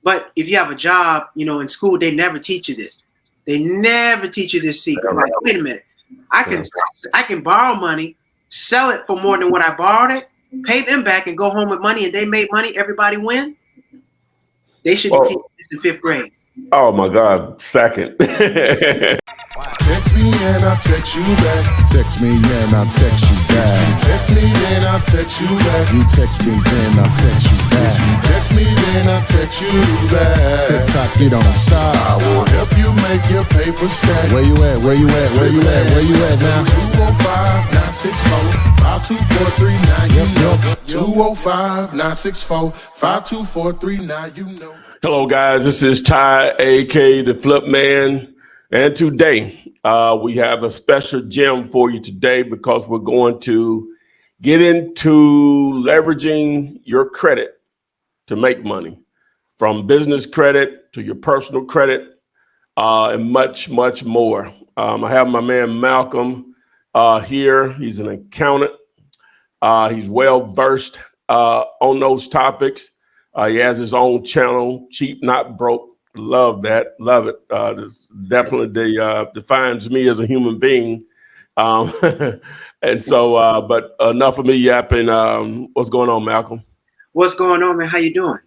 But if you have a job, in school, they never teach you this. They never teach you this secret. Like, wait a minute, I can borrow money, sell it for more than what I borrowed it, pay them back, and go home with money, and they made money. Everybody win. They should be teaching this in 5th grade. Oh my God! Second. Text me and I'll text you back. Text me and I'll text you back. Text me and I'll text you back. You text me then I'll text you back. You text me then I'll text you back. TikTok, you don't stop. I will help you make your paper stack. Where you at? Where you at? Where you at? Where you at now? 205-964-5243. 205-964-5243. You know. Hello, guys. This is Ty, aka the Flip Man, and today we have a special gem for you today because we're going to get into leveraging your credit to make money, from business credit to your personal credit, and much, much more. I have my man Malcolm here. He's an accountant. He's well versed on those topics. He has his own channel, Cheap Not Broke. Love that. Love it. This definitely defines me as a human being. And so, but enough of me yapping. What's going on, Malcolm? What's going on, man? How you doing?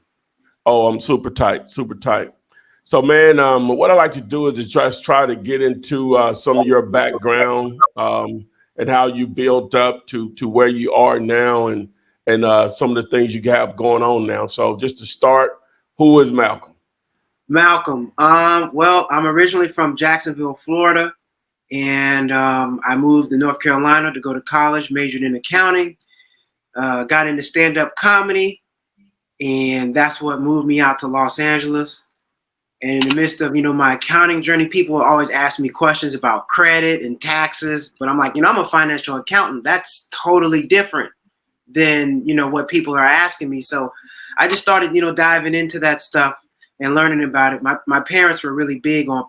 Oh, I'm super tight, super tight. So, man, what I like to do is just try to get into some of your background and how you built up to where you are now, and some of the things you have going on now. So just to start, who is Malcolm? Malcolm. Well, I'm originally from Jacksonville, Florida, and I moved to North Carolina to go to college, majored in accounting, got into stand-up comedy, and that's what moved me out to Los Angeles. And in the midst of, my accounting journey, people will always ask me questions about credit and taxes, but I'm like, I'm a financial accountant. That's totally different than, what people are asking me. So I just started, diving into that stuff and learning about it. My parents were really big on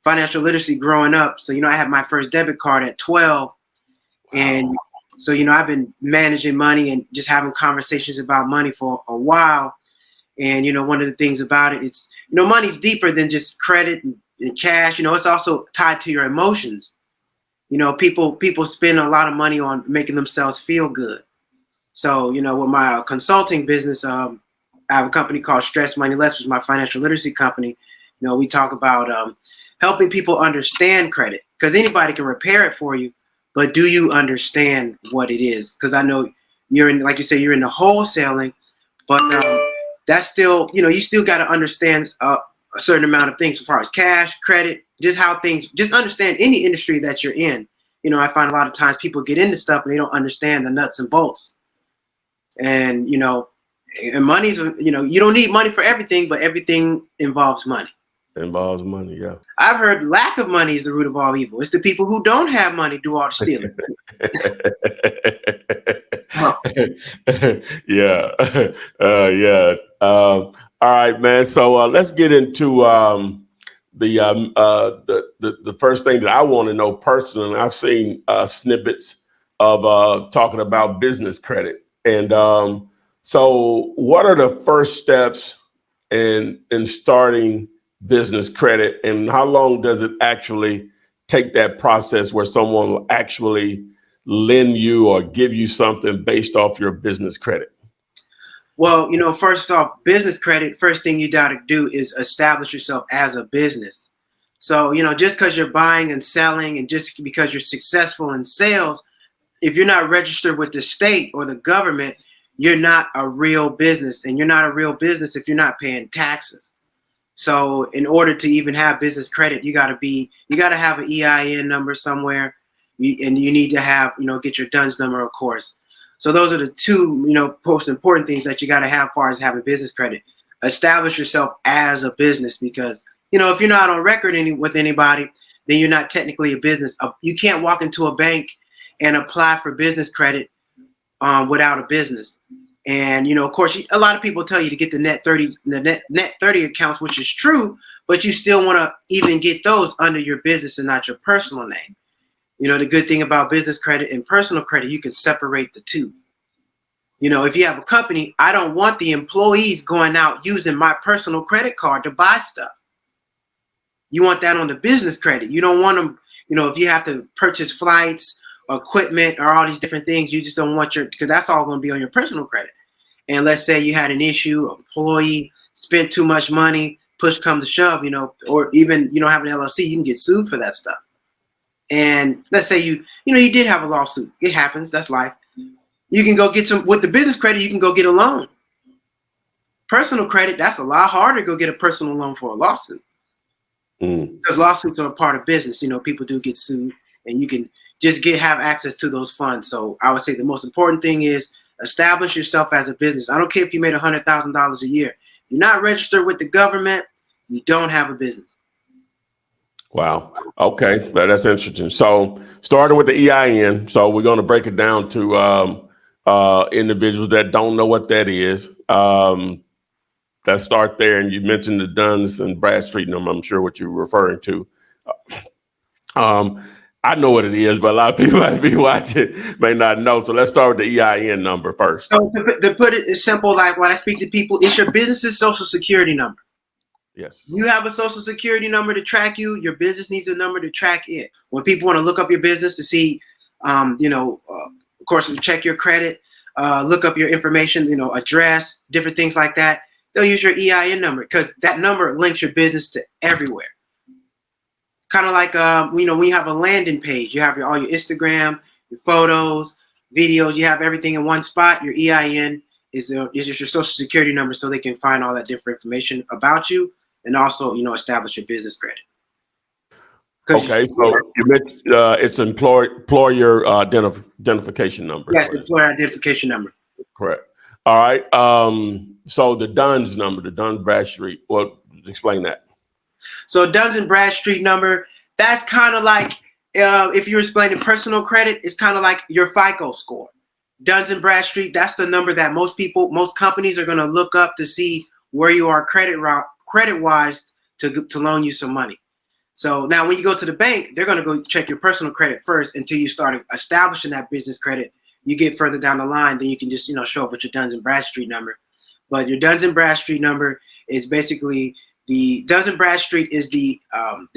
financial literacy growing up. So, I had my first debit card at 12. And so, I've been managing money and just having conversations about money for a while. And, one of the things about it, it's, money's deeper than just credit and cash. It's also tied to your emotions. People spend a lot of money on making themselves feel good. So, with my consulting business, I have a company called Stress Money Less, which is my financial literacy company. We talk about helping people understand credit, because anybody can repair it for you, but do you understand what it is? Because I know you're in, like you say, you're in the wholesaling, but that's still, you still got to understand a certain amount of things as far as cash, credit, just how things, just understand any industry that you're in. I find a lot of times people get into stuff and they don't understand the nuts and bolts. And, and money's, you don't need money for everything, but everything involves money. Involves money, yeah. I've heard lack of money is the root of all evil. It's the people who don't have money do all the stealing. Yeah. Yeah. All right, man. So let's get into the first thing that I want to know personally. I've seen snippets of talking about business credit, and so what are the first steps in starting business credit, and how long does it actually take that process where someone will actually lend you or give you something based off your business credit? Well, first off, business credit, first thing you got to do is establish yourself as a business. So, just because you're buying and selling and just because you're successful in sales, if you're not registered with the state or the government, you're not a real business. And you're not a real business if you're not paying taxes. So in order to even have business credit, you got to have an EIN number somewhere, and you need to have, get your DUNS number, of course. So those are the two, most important things that you got to have as far as having business credit. Establish yourself as a business, because, if you're not on record with anybody, then you're not technically a business. You can't walk into a bank and apply for business credit without a business. And, of course, a lot of people tell you to get the net 30 accounts, which is true, but you still want to even get those under your business and not your personal name. The good thing about business credit and personal credit, you can separate the two. If you have a company, I don't want the employees going out using my personal credit card to buy stuff. You want that on the business credit. You don't want them, if you have to purchase flights, equipment, or all these different things, you just don't want because that's all going to be on your personal credit. And let's say you had an issue, an employee spent too much money, push comes to shove, or even you don't have an LLC, you can get sued for that stuff. And let's say you did have a lawsuit. It happens. That's life. You can go get with the business credit, you can go get a loan. Personal credit, that's a lot harder to go get a personal loan for a lawsuit. Because lawsuits are a part of business. People do get sued, and you can just have access to those funds. So I would say the most important thing is establish yourself as a business. I don't care if you made $100,000 a year. You're not registered with the government, you don't have a business. Wow. Okay, that's interesting. So starting with the EIN, so we're going to break it down to individuals that don't know what that is. Let's start there. And you mentioned the Duns and Bradstreet number. I'm sure what you're referring to. I know what it is, but a lot of people might be watching may not know. So let's start with the EIN number first. So to put it simple, like when I speak to people, it's your business's social security number. Yes. You have a social security number to track you. Your business needs a number to track it. When people want to look up your business to see, of course, to check your credit, look up your information, address, different things like that, they'll use your EIN number because that number links your business to everywhere. Kind of like, when you have a landing page, you have all your Instagram, your photos, videos, you have everything in one spot. Your EIN is just your social security number so they can find all that different information about you and also, establish your business credit. Okay, so you mentioned it's employer identification number. Yes, employer identification number. Correct. All right. So the Duns number, the Duns Bradstreet. Well, explain that. So Duns and Bradstreet number, that's kind of like if you're explaining personal credit, it's kind of like your FICO score. Duns and Bradstreet, that's the number that most companies are going to look up to see where you are credit-wise to loan you some money. So now when you go to the bank, they're going to go check your personal credit first until you start establishing that business credit. You get further down the line, then you can just, show up with your Duns and Bradstreet number. But your Duns and Bradstreet number is basically the Duns and Bradstreet is the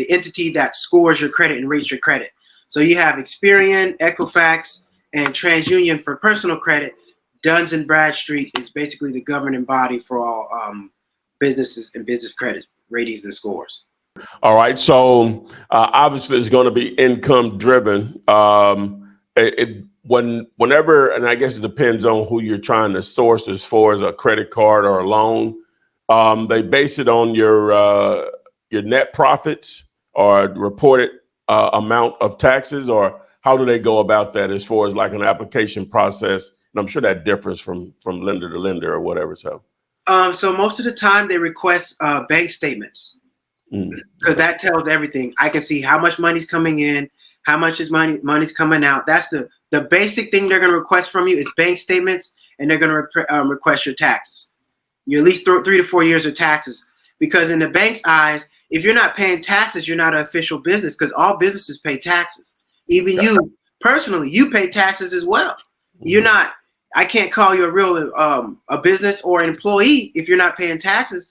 entity that scores your credit and rates your credit. So you have Experian, Equifax, and TransUnion for personal credit. Duns and Bradstreet is basically the governing body for all businesses and business credit ratings and scores. All right. So obviously it's going to be income driven. Whenever, and I guess it depends on who you're trying to source as far as a credit card or a loan. They base it on your net profits or reported amount of taxes, or how do they go about that as far as like an application process? And I'm sure that differs from lender to lender or whatever. So most of the time they request bank statements because that tells everything. I can see how much money's coming in, how much is money's coming out. That's the basic thing they're going to request from you is bank statements, and they're going to request your taxes. You at least 3 to 4 years of taxes, because in the bank's eyes, if you're not paying taxes, you're not an official business, because all businesses pay taxes. Even you personally, you pay taxes as well. You're not. I can't call you a real a business or an employee if you're not paying taxes.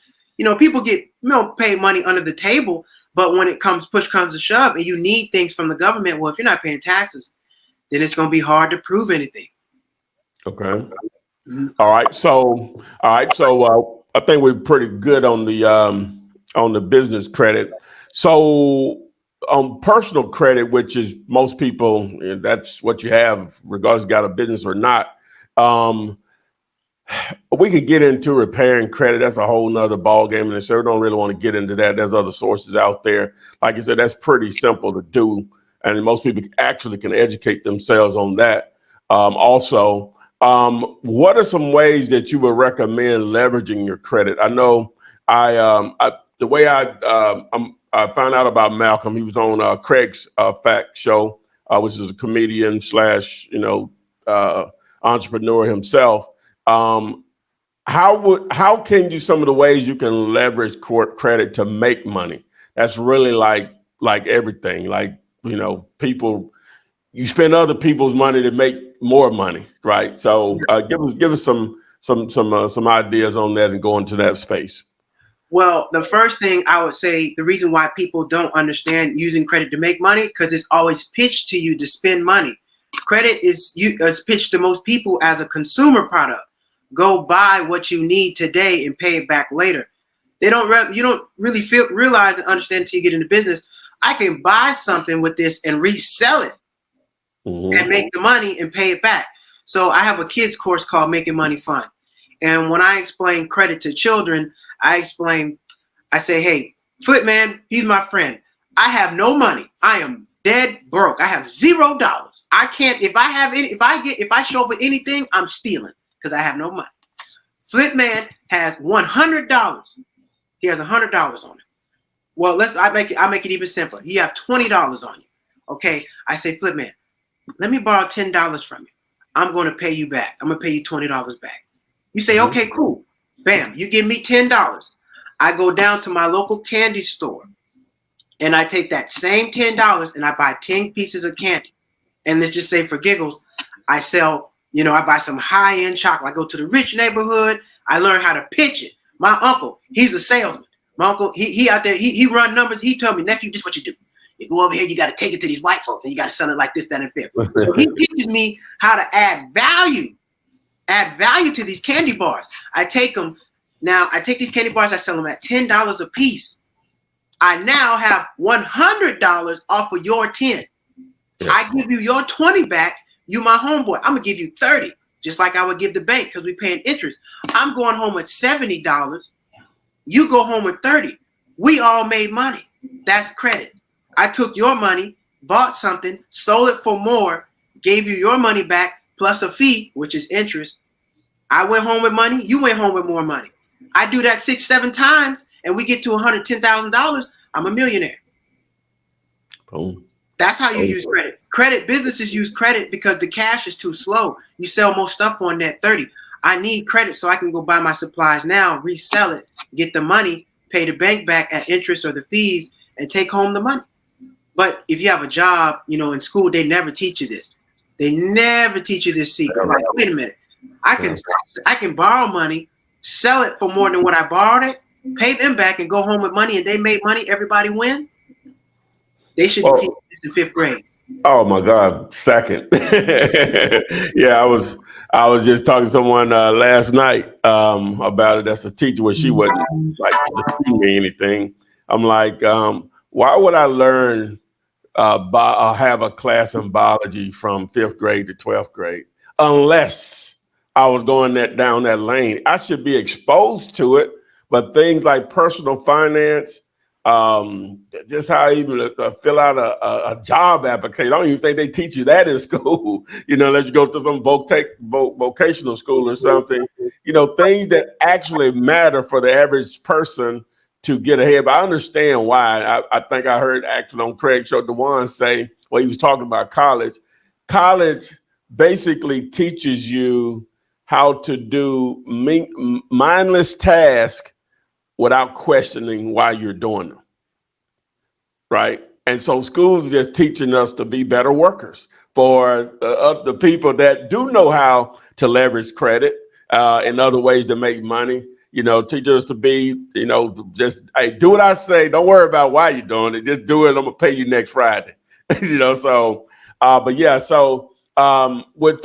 People get pay money under the table, but when push comes to shove, and you need things from the government, well, if you're not paying taxes, then it's going to be hard to prove anything. Okay. All right. So I think we're pretty good on the business credit. So on personal credit, which is most people, that's what you have, regardless if you got a business or not. We could get into repairing credit. That's a whole nother ball game, and so we don't really want to get into that. There's other sources out there. Like I said, that's pretty simple to do, and most people actually can educate themselves on that. Also, what are some ways that you would recommend leveraging your credit? I know the way I found out about Malcolm, he was on Craig's Fact Show, which is a comedian slash entrepreneur himself. How can you, some of the ways you can leverage credit to make money? That's really like everything. Like, people, you spend other people's money to make more money, right? So give us some ideas on that and go into that space. Well, the first thing I would say, the reason why people don't understand using credit to make money, because it's always pitched to you to spend money. Credit it's pitched to most people as a consumer product. Go buy what you need today and pay it back later. You don't really realize and understand until you get into business. I can buy something with this and resell it and make the money and pay it back. So I have a kids course called Making Money Fun. And when I explain credit to children, I say, hey, Flip Man, he's my friend. I have no money. I am dead broke. I have $0. I can't, if I show up with anything, I'm stealing because I have no money. Flip Man has $100. He has $100 on it. Well, I make it even simpler. You have $20 on you. Okay. I say, Flip Man, let me borrow $10 from you. I'm going to pay you back. I'm going to pay you $20 back. You say, okay, cool. Bam, you give me $10. I go down to my local candy store and I take that same $10 and I buy 10 pieces of candy. And let's just say for giggles, I sell, I buy some high-end chocolate. I go to the rich neighborhood. I learn how to pitch it. My uncle, he's a salesman. My uncle, he out there, he run numbers. He told me, nephew, this is what you do. You go over here, you got to take it to these white folks and you got to sell it like this, that, and fifth. So he teaches me how to add value to these candy bars. I take these candy bars, I sell them at $10 a piece. I now have $100 off of your 10. Yes. I give you your 20 back. You my homeboy. I'm gonna give you 30, just like I would give the bank because we paying interest. I'm going home with $70. You go home with 30. We all made money. That's credit. I took your money, bought something, sold it for more, gave you your money back plus a fee, which is interest. I went home with money. You went home with more money. I do that 6-7 times and we get to $110,000. I'm a millionaire. Boom. That's how you use credit. Businesses use credit because the cash is too slow. You sell more stuff on that 30. I need credit so I can go buy my supplies now, resell it, get the money, pay the bank back at interest or the fees, and take home the money. But if you have a job, in school, they never teach you this. They never teach you this secret. Like, wait a minute. I can borrow money, sell it for more than what I borrowed it, pay them back, and go home with money, and they made money. Everybody wins. They should be teaching this in 5th grade. Oh my God! Second, yeah, I was just talking to someone last night about it. That's a teacher where she wasn't like teaching me anything. I'm like, why would I learn have a class in biology from 5th grade to 12th grade unless I was going down that lane? I should be exposed to it, but things like personal finance. Just how even fill out a job application. I don't even think they teach you that in school. Let you go to some vocational school or something. Things that actually matter for the average person to get ahead. But I understand why. I think I heard actually on Craig Show DeWan say, well, he was talking about college. College basically teaches you how to do mindless tasks without questioning why you're doing them, right? And so schools just teaching us to be better workers for the people that do know how to leverage credit in other ways to make money. Teach us to be, just, hey, do what I say. Don't worry about why you're doing it. Just do it. I'm gonna pay you next Friday. So, but yeah. So with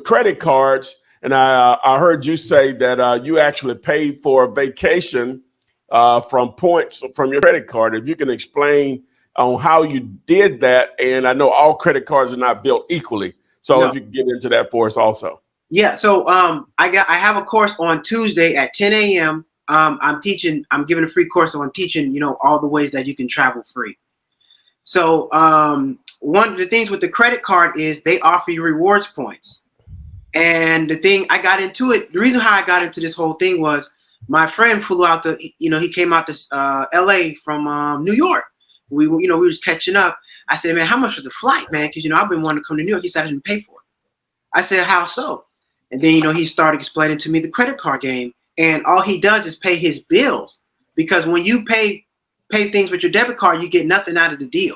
credit cards. And I heard you say that you actually paid for a vacation from points from your credit card. If you can explain on how you did that. And I know all credit cards are not built equally. So if you can get into that for us also. Yeah. So I have a course on Tuesday at 10 a.m. I'm giving a free course on teaching, all the ways that you can travel free. So one of the things with the credit card is they offer you rewards points. And the thing I got into it, the reason how I got into this whole thing was my friend flew out he came out to LA from New York. We were just catching up. I said, man, how much was the flight, man? Because, I've been wanting to come to New York. He said I didn't pay for it. I said, how so? And then, he started explaining to me the credit card game. And all he does is pay his bills. Because when you pay things with your debit card, you get nothing out of the deal.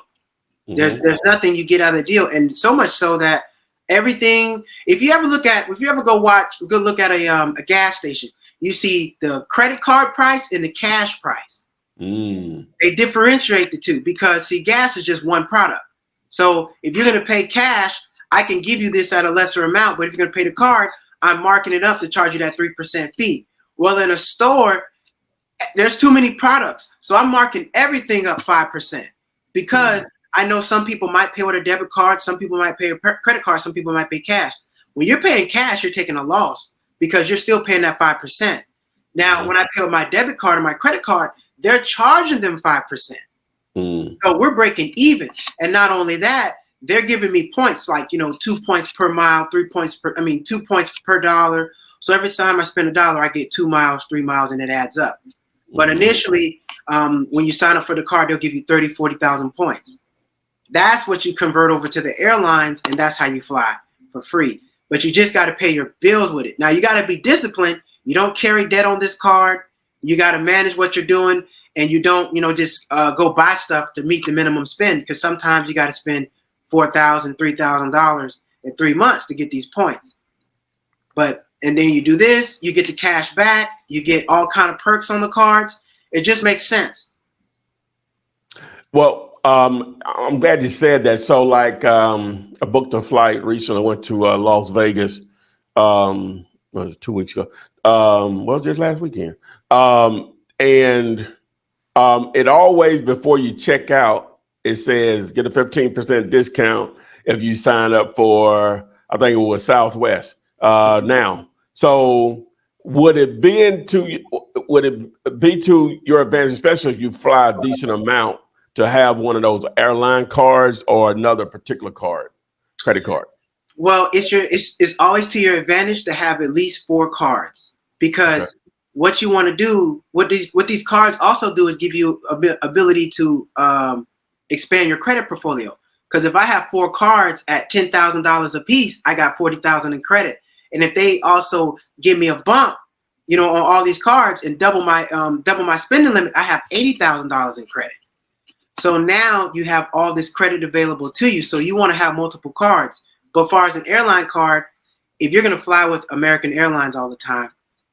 Mm-hmm. There's nothing you get out of the deal. And so much so that Everything. If you ever look at, if you ever go look at a gas station, you see the credit card price and the cash price. They differentiate the two because see, gas is just one product. So if you're going to pay cash, I can give you this at a lesser amount, but if you're going to pay the card, I'm marking it up to charge you that 3% fee. Well, in a store, there's too many products, so I'm marking everything up 5% because I know some people might pay with a debit card, some people might pay a credit card, some people might pay cash. When you're paying cash, you're taking a loss because you're still paying that 5%. Now, when I pay with my debit card or my credit card, they're charging them 5%. So we're breaking even. And not only that, they're giving me points like, 2 points per mile, 2 points per dollar. So every time I spend $1, I get 2 miles, 3 miles, and it adds up. But initially, when you sign up for the card, they'll give you 30, 40,000 points. That's what you convert over to the airlines, and that's how you fly for free. But you just got to pay your bills with it. Now, you got to be disciplined. You don't carry debt on this card. You got to manage what you're doing, and you don't, just go buy stuff to meet the minimum spend because sometimes you got to spend $4,000, $3,000 in 3 months to get these points. And then you do this, you get the cash back, you get all kind of perks on the cards. It just makes sense. Well, I'm glad you said that. So like I booked a flight recently. I went to Las Vegas 2 weeks ago. Well, just last weekend. And it always, before you check out, it says get a 15% discount if you sign up for, I think it was Southwest now. So would it be to your advantage, especially if you fly a decent amount, to have one of those airline cards or another particular credit card? Well, it's always to your advantage to have at least 4 cards because what you want to do, what these cards also do is give you ability to expand your credit portfolio. Because if I have 4 cards at $10,000 a piece, I got $40,000 in credit. And if they also give me a bump, on all these cards and double my spending limit, I have $80,000 in credit. So now you have all this credit available to you. So you want to have multiple cards. But as far as an airline card, if you're going to fly with American Airlines all the time,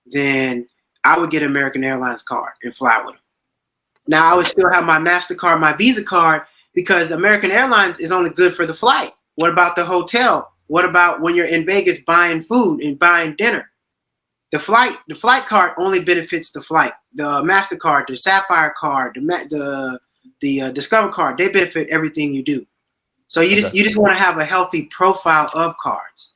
then I would get an American Airlines card and fly with them. Now I would still have my MasterCard, my Visa card, because American Airlines is only good for the flight. What about the hotel? What about when you're in Vegas buying food and buying dinner? The flight card only benefits the flight. The MasterCard, the Sapphire card, the Discover card, they benefit everything you do. So you just want to have a healthy profile of cards.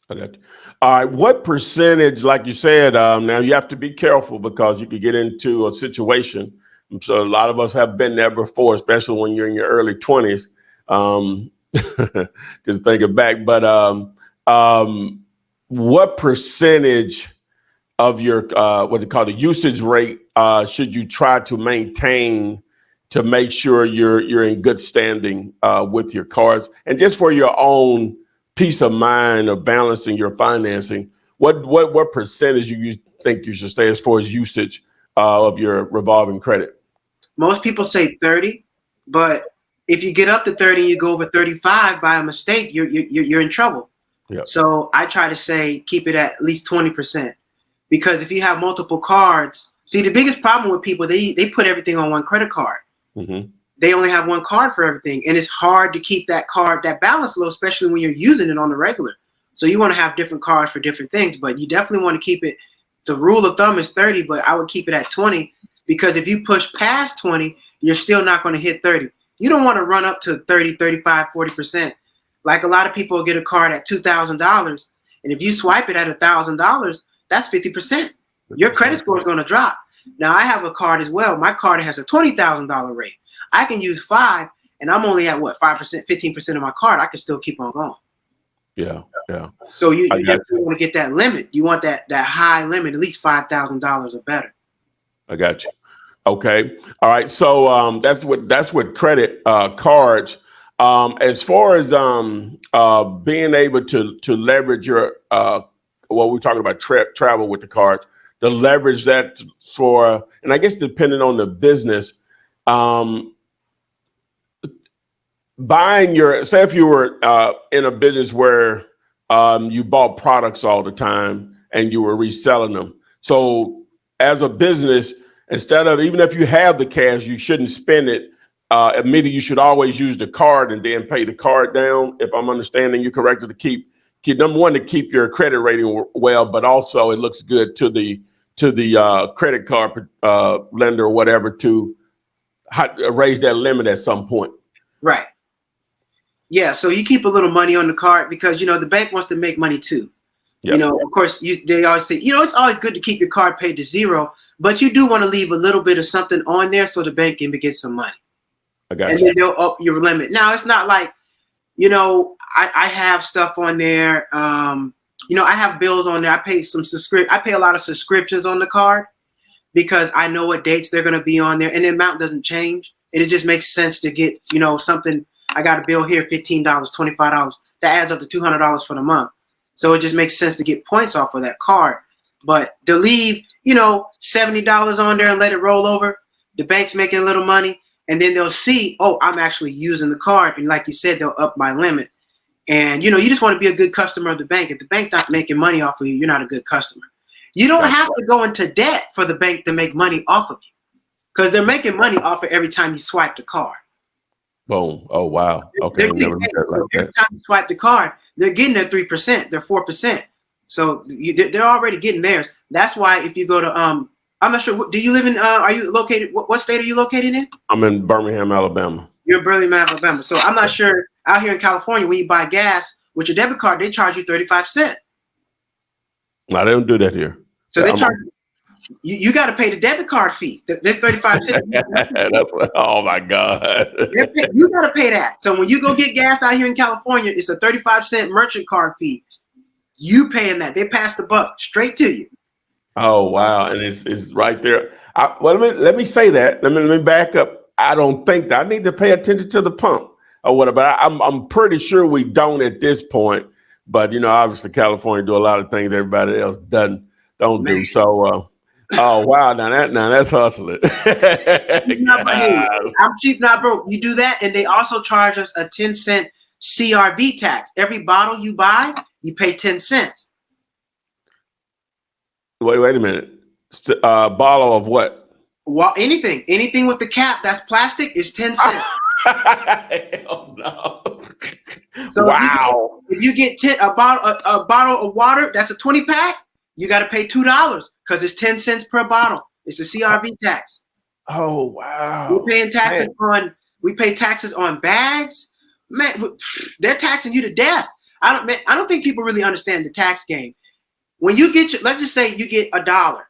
Okay. All right. What percentage, like you said, now you have to be careful because you could get into a situation. So a lot of us have been there before, especially when you're in your early 20s. Just thinking back, but what percentage of your what they call the usage rate should you try to maintain to make sure you're in good standing with your cards, and just for your own peace of mind of balancing your financing? What percentage do you think you should stay as far as usage of your revolving credit? Most people say 30, but if you get up to 30 and you go over 35 by a mistake, you're in trouble. Yep. So I try to say keep it at least 20%, because if you have multiple cards, see, the biggest problem with people, they put everything on one credit card. Mm-hmm. They only have one card for everything, and it's hard to keep that balance low, especially when you're using it on the regular. So you want to have different cards for different things, but you definitely want to keep it. The rule of thumb is 30, but I would keep it at 20, because if you push past 20, you're still not going to hit 30. You don't want to run up to 30, 35, 40%. Like a lot of people get a card at $2,000, and if you swipe it at $1,000, that's 50%. Your credit score is going to drop. Now, I have a card as well. My card has a $20,000 rate. I can use 5, and I'm only at 5%, 15% of my card. I can still keep on going. Yeah. So you definitely want to get that limit. You want that high limit, at least $5,000 or better. I got you. Okay. All right. So that's what credit cards. As far as being able to leverage your what we're talking about travel with the cards, to leverage that for, and I guess depending on the business, buying say if you were in a business where you bought products all the time and you were reselling them. So as a business, instead of, even if you have the cash, you shouldn't spend it immediately. You should always use the card and then pay the card down, if I'm understanding you correctly, to keep number one, to keep your credit rating well, but also it looks good to the credit card lender or whatever to raise that limit at some point. Right. Yeah. So you keep a little money on the card because, the bank wants to make money too. Yep. Of course, they always say, it's always good to keep your card paid to zero, but you do want to leave a little bit of something on there so the bank can get some money. I got and you. then they'll up your limit. Now, it's not like, I have stuff on there. I have bills on there. I pay a lot of subscriptions on the card because I know what dates they're going to be on there, and the amount doesn't change. And it just makes sense to get, something. I got a bill here, $15, $25. That adds up to $200 for the month. So it just makes sense to get points off of that card. But to leave, $70 on there and let it roll over, the bank's making a little money. And then they'll see, oh, I'm actually using the card. And like you said, they'll up my limit. And, you just want to be a good customer of the bank. If the bank's not making money off of you, you're not a good customer. You don't have to go into debt for the bank to make money off of you because they're making money off of every time you swipe the card. Boom. Oh, wow. Okay. Every time you swipe the card, they're getting their 3%, their 4%. So they're already getting theirs. That's why if you go to, I'm not sure, do you live in, are you located, what state are you located in? I'm in Birmingham, Alabama. You're in Birmingham, Alabama. So I'm not sure, out here in California, when you buy gas with your debit card, they charge you 35 cents. No, they don't do that here. So they charge you got to pay the debit card fee. There's 35 cents. Oh my God. You got to pay that. So when you go get gas out here in California, it's a 35-cent merchant card fee. You paying that. They pass the buck straight to you. Oh wow. And it's right there. Let me say that. Let me back up. I don't think that I need to pay attention to the pump or whatever. But I'm pretty sure we don't at this point. But obviously California do a lot of things everybody else don't do. So oh wow, now that's hustling. I'm cheap, not broke. You do that, and they also charge us a 10-cent CRV tax. Every bottle you buy, you pay 10 cents. Wait a minute. Bottle of what? Well, anything with the cap that's plastic is 10 cents. Hell no. So wow. If you get a bottle of water, that's a 20-pack. You got to pay $2 because it's 10 cents per bottle. It's a CRV tax. Oh wow! We're paying taxes we pay taxes on bags. Man, they're taxing you to death. I don't think people really understand the tax game. When you get let's just say you get $1,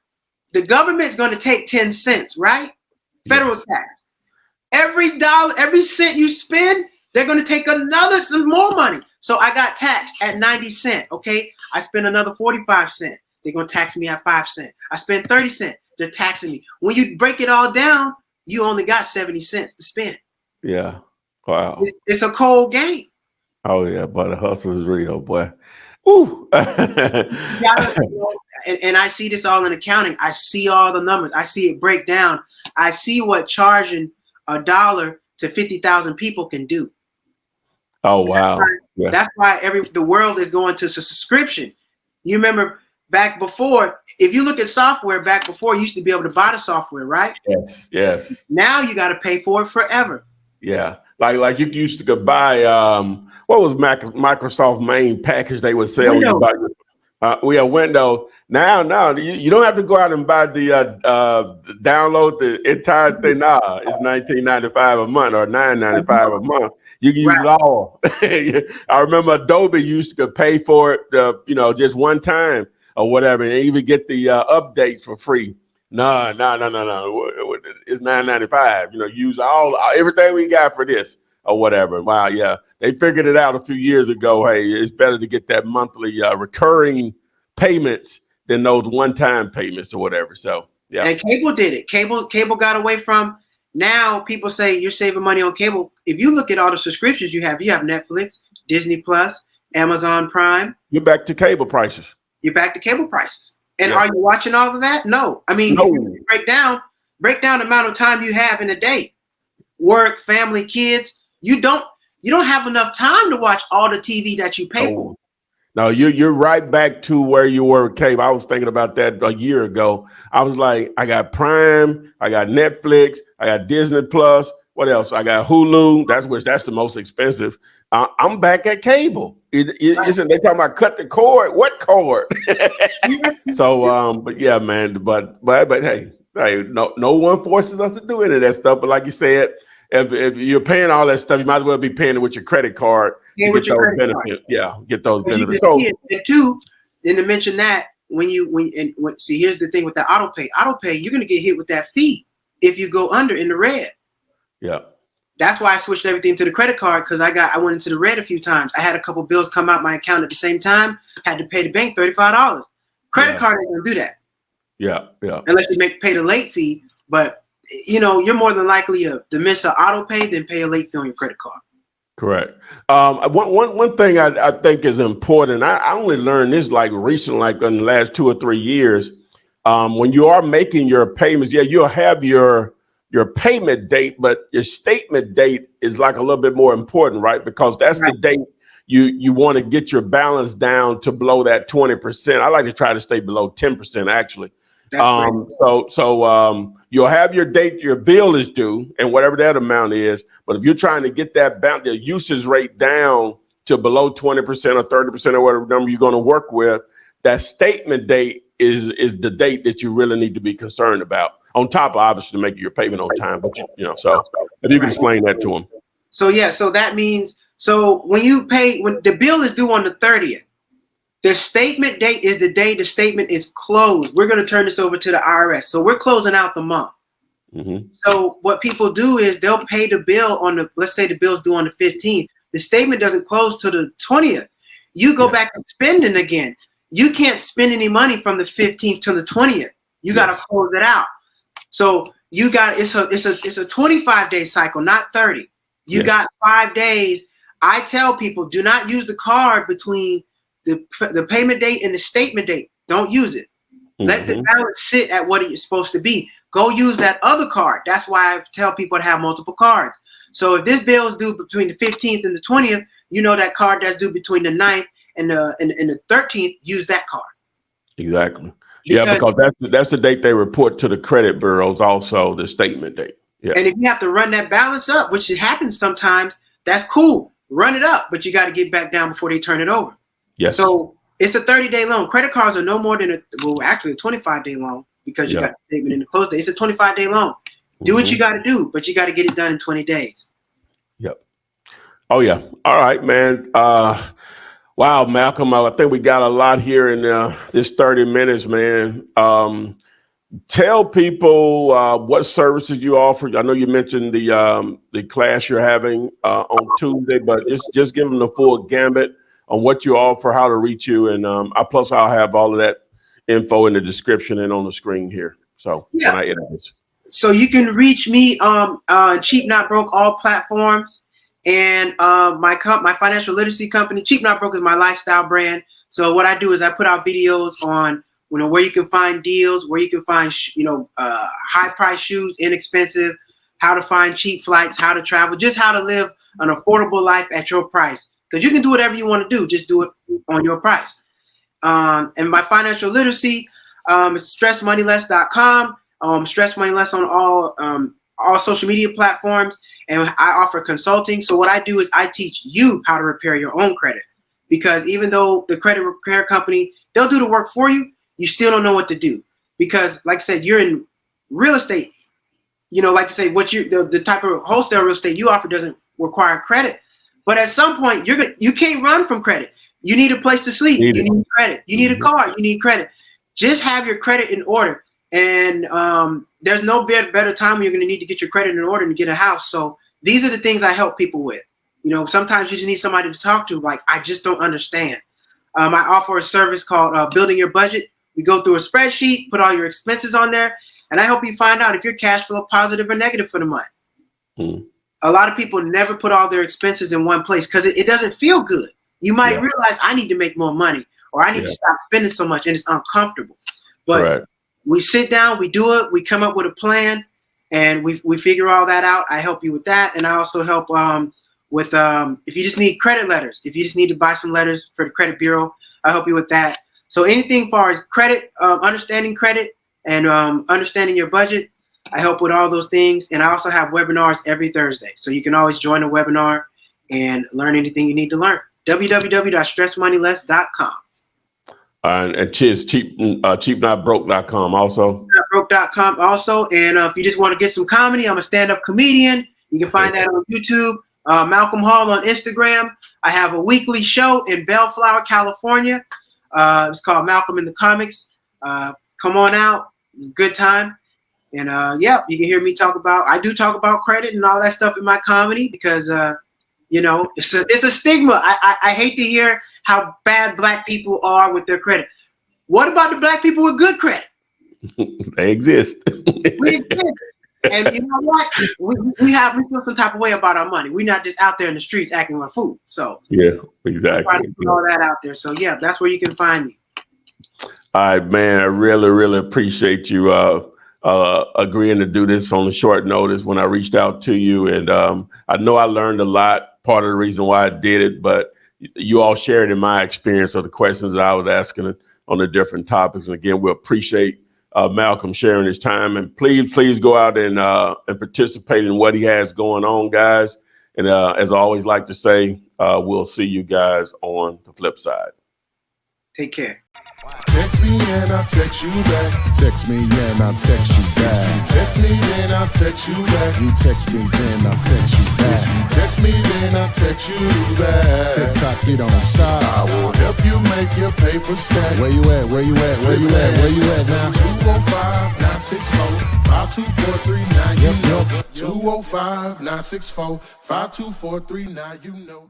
the government's going to take 10 cents, right? Federal tax. Every cent you spend, they're going to take some more money. So I got taxed at 90 cents. Okay, I spend another 45 cents. They're going to tax me at 5 cents. I spend 30 cents. They're taxing me. When you break it all down, you only got 70 cents to spend. Yeah. Wow. It's a cold game. Oh, yeah. But the hustle is real, boy. Ooh. And I see this all in accounting. I see all the numbers. I see it break down. I see what charging $1 to 50,000 people can do. Oh, wow. That's why the world is going to subscription. You remember back before, if you look at software, back before you used to be able to buy the software, right? Yes. Now you got to pay for it forever. Yeah. Like you used to go buy, what was Microsoft main package they would sell? Windows. We have Windows. Now you don't have to go out and buy download the entire thing. Nah, it's $19.95 a month or $9.95 a month. You can use it all. I remember Adobe used to pay for it, just one time or whatever, and even get the updates for free. No. It's $9.95. Use everything we got for this or whatever. Wow, yeah. They figured it out a few years ago. Hey, it's better to get that monthly recurring payments than those one-time payments or whatever. So yeah. And cable did it. Cable got away from. Now people say you're saving money on cable. If you look at all the subscriptions you have Netflix, Disney Plus, Amazon Prime. You're back to cable prices. You're back to cable prices. And Are you watching all of that? No. I mean, no. If you break down the amount of time you have in a day. Work, family, kids. You don't have enough time to watch all the TV that you pay for. No, you're right back to where you were, Cave. I was thinking about that a year ago. I was like, I got Prime, I got Netflix, I got Disney Plus. What else? I got Hulu. That's the most expensive. I'm back at cable. Isn't they talking about cut the cord? What cord? So, but yeah, man. But hey, no one forces us to do any of that stuff. But like you said, if you're paying all that stuff, you might as well be paying it with your credit card. Yeah, To with get your those credit card. benefits. Yeah, get those Because you benefits. can So see it. And two, then to mention that see, here's the thing with the auto pay, you're gonna get hit with that fee if you go under in the red. yeah. That's why I switched everything to the credit card, because I went into the red a few times. I had a couple bills come out my account at the same time. Had to pay the bank $35. Credit card ain't gonna do that. Yeah. Unless you pay the late fee. But you're more than likely to miss an auto pay than pay a late fee on your credit card. Correct. One thing I think is important. I only learned this like recently, like in the last 2 or 3 years. When you are making your payments, yeah, you'll have your payment date, but your statement date is like a little bit more important, right? Because that's Right. the date you want to get your balance down to below that 20%. I like to try to stay below 10%, actually. That's great. So you'll have your date your bill is due and whatever that amount is. But if you're trying to get the usage rate down to below 20% or 30% or whatever number you're going to work with, that statement date is the date that you really need to be concerned about. On top of obviously making your payment on time, but so if you can explain that to them. So that means when the bill is due on the 30th, the statement date is the day the statement is closed. We're going to turn this over to the IRS. So we're closing out the month. Mm-hmm. So what people do is they'll pay the bill let's say the bill's due on the 15th. The statement doesn't close till the 20th. You go back to spending again. You can't spend any money from the 15th to the 20th. You got to close it out. So it's a 25-day cycle, not 30. You got 5 days. I tell people, do not use the card between the payment date and the statement date. Don't use it. Mm-hmm. Let the balance sit at what it's supposed to be. Go use that other card. That's why I tell people to have multiple cards. So if this bill is due between the 15th and the 20th, that card that's due between the 9th and the 13th, use that card. Exactly. Because that's the date they report to the credit bureaus, also the statement date. Yeah. And if you have to run that balance up, which happens sometimes, that's cool. Run it up, but you got to get back down before they turn it over. Yes. So it's a 30-day loan. Credit cards are no more than a 25-day loan because you got the statement in the close date. It's a 25-day loan. Do what you got to do, but you got to get it done in 20 days. Yep. Oh yeah. All right, man. Wow, Malcolm, I think we got a lot here in this 30 minutes, man. Tell people what services you offer. I know you mentioned the class you're having on Tuesday, but just give them the full gambit on what you offer, how to reach you, and plus I'll have all of that info in the description and on the screen here. So when I edit this. So you can reach me Cheap Not Broke, all platforms. And my financial literacy company, Cheap Not Broke, is my lifestyle brand. So what I do is I put out videos on where you can find deals, where you can find high price shoes, inexpensive, how to find cheap flights, how to travel, just how to live an affordable life at your price. Because you can do whatever you want to do, just do it on your price. And my financial literacy is stressmoneyless.com. Stress Money Less on all social media platforms. And I offer consulting. So what I do is I teach you how to repair your own credit. Because even though the credit repair company, they'll do the work for you, you still don't know what to do. Because like I said, you're in real estate. Like you say, the type of wholesale real estate you offer doesn't require credit. But at some point, you can't run from credit. You need a place to sleep. You need credit. You need a car. You need credit. Just have your credit in order. And there's no better time when you're going to need to get your credit in order to get a house. So these are the things I help people with. Sometimes you just need somebody to talk to. Like, I just don't understand. I offer a service called Building Your Budget. We go through a spreadsheet, put all your expenses on there, and I help you find out if your cash flow positive or negative for the month. A lot of people never put all their expenses in one place because it doesn't feel good. You might realize I need to make more money or I need to stop spending so much, and it's uncomfortable. But we sit down, we do it, we come up with a plan, and we figure all that out. I help you with that, and I also help with if you just need credit letters, if you just need to buy some letters for the credit bureau, I help you with that. So anything as far as credit, understanding credit and understanding your budget, I help with all those things. And I also have webinars every Thursday. So you can always join a webinar and learn anything you need to learn. www.stressmoneyless.com. And cheapnotbroke.com also. Broke.com also. And if you just want to get some comedy, I'm a stand-up comedian. You can find that on YouTube. Malcolm Hall on Instagram. I have a weekly show in Bellflower, California. It's called Malcolm in the Comics. Come on out. It's a good time. And yeah, you can hear me I do talk about credit and all that stuff in my comedy because, you know, it's a stigma. I hate to hear how bad black people are with their credit. What about the black people with good credit? They exist. We exist. And you know what? We feel some type of way about our money. We're not just out there in the streets acting like food. So yeah, exactly. I'm trying to put all that out there. So yeah, that's where you can find me. All right, man. I really, really appreciate you agreeing to do this on a short notice when I reached out to you. And I know I learned a lot. Part of the reason why I did it, but you all shared in my experience of the questions that I was asking on the different topics. And again, we appreciate Malcolm sharing his time, and please go out and participate in what he has going on, guys. And as I always like to say, we'll see you guys on the flip side. Take care. Text me and I'll text you back. Text me and I'll text you back. Text me and I'll text you back. You text me then I'll text you back. You text me then I'll text you back. TikTok, you don't stop. I will help you make your paper stack. Where you at? Where you at? Where you at? Where you at now? 205-964-5243. Now you know. 205-964-5243. Now you know.